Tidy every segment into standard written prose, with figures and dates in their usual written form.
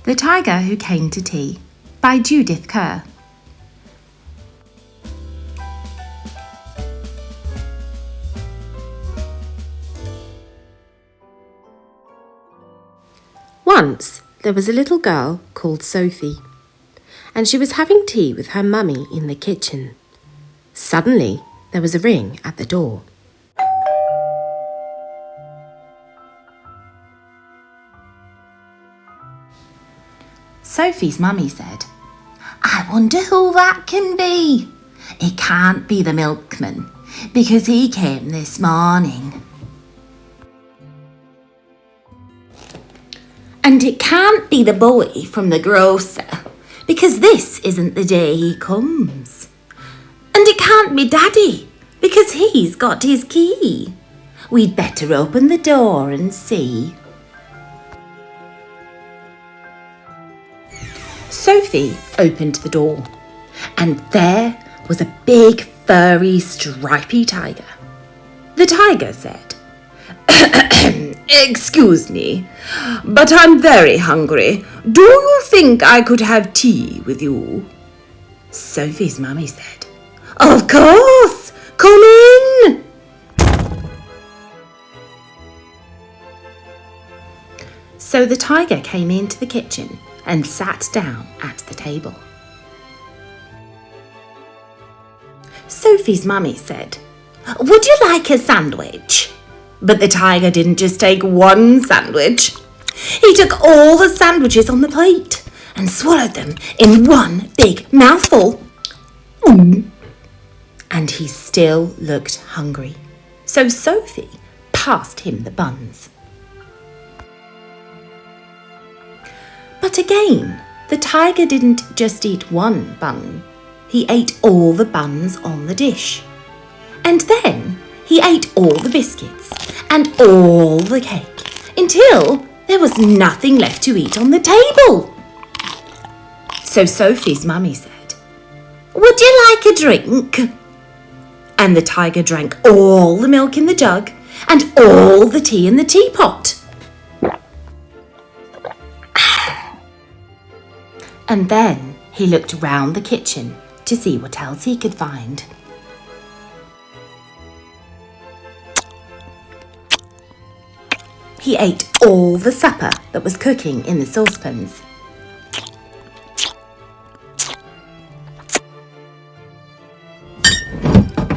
The Tiger Who Came to Tea by Judith Kerr. Once there was a little girl called Sophie, and she was having tea with her mummy in the kitchen. Suddenly there was a ring at the door. Sophie's mummy said, "I wonder who that can be. It can't be the milkman, because he came this morning. And it can't be the boy from the grocer, because this isn't the day he comes. And it can't be Daddy, because he's got his key. We'd better open the door and see." Sophie opened the door, and there was a big, furry, stripy tiger. The tiger said, "Excuse me, but I'm very hungry. Do you think I could have tea with you?" Sophie's mummy said, "Of course, come in." So the tiger came into the kitchen and sat down at the table. Sophie's mummy said, "Would you like a sandwich?" But the tiger didn't just take one sandwich. He took all the sandwiches on the plate and swallowed them in one big mouthful. And he still looked hungry, so Sophie passed him the buns. But again, the tiger didn't just eat one bun. He ate all the buns on the dish. And then he ate all the biscuits and all the cake until there was nothing left to eat on the table. So Sophie's mummy said, "Would you like a drink?" And the tiger drank all the milk in the jug and all the tea in the teapot. And then he looked round the kitchen to see what else he could find. He ate all the supper that was cooking in the saucepans.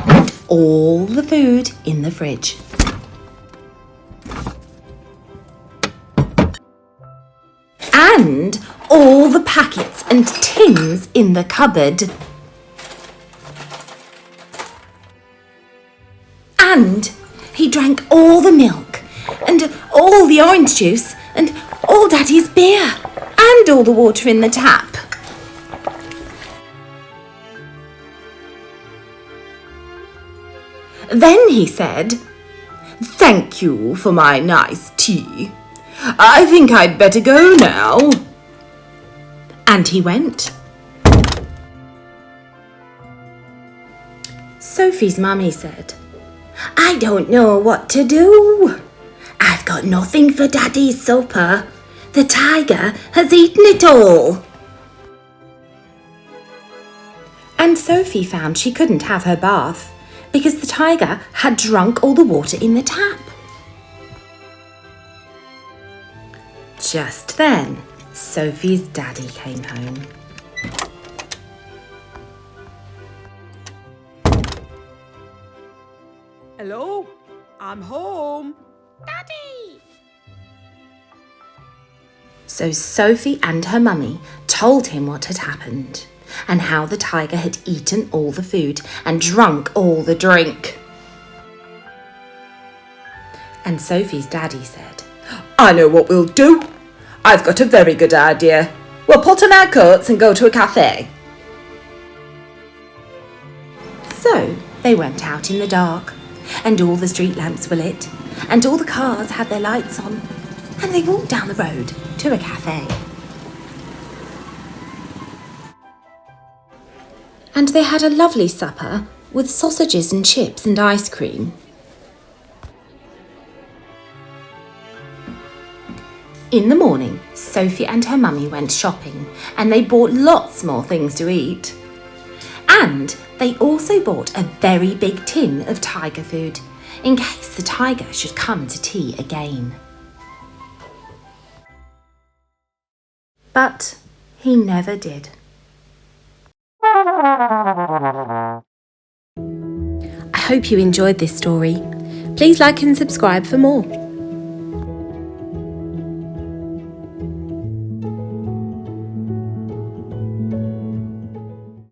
And all the food in the fridge. And all the packets and tins in the cupboard. And he drank all the milk and all the orange juice and all Daddy's beer and all the water in the tap. Then he said, "Thank you for my nice tea. I think I'd better go now." And he went. Sophie's mummy said, "I don't know what to do. I've got nothing for Daddy's supper. The tiger has eaten it all." And Sophie found she couldn't have her bath because the tiger had drunk all the water in the tap. Just then, Sophie's daddy came home. "Hello, I'm home." "Daddy!" So Sophie and her mummy told him what had happened and how the tiger had eaten all the food and drunk all the drink. And Sophie's daddy said, "I know what we'll do. I've got a very good idea. We'll put on our coats and go to a cafe." So they went out in the dark, and all the street lamps were lit, and all the cars had their lights on, and they walked down the road to a cafe. And they had a lovely supper with sausages and chips and ice cream. In the morning, Sophie and her mummy went shopping and they bought lots more things to eat. And they also bought a very big tin of tiger food in case the tiger should come to tea again. But he never did. I hope you enjoyed this story. Please like and subscribe for more.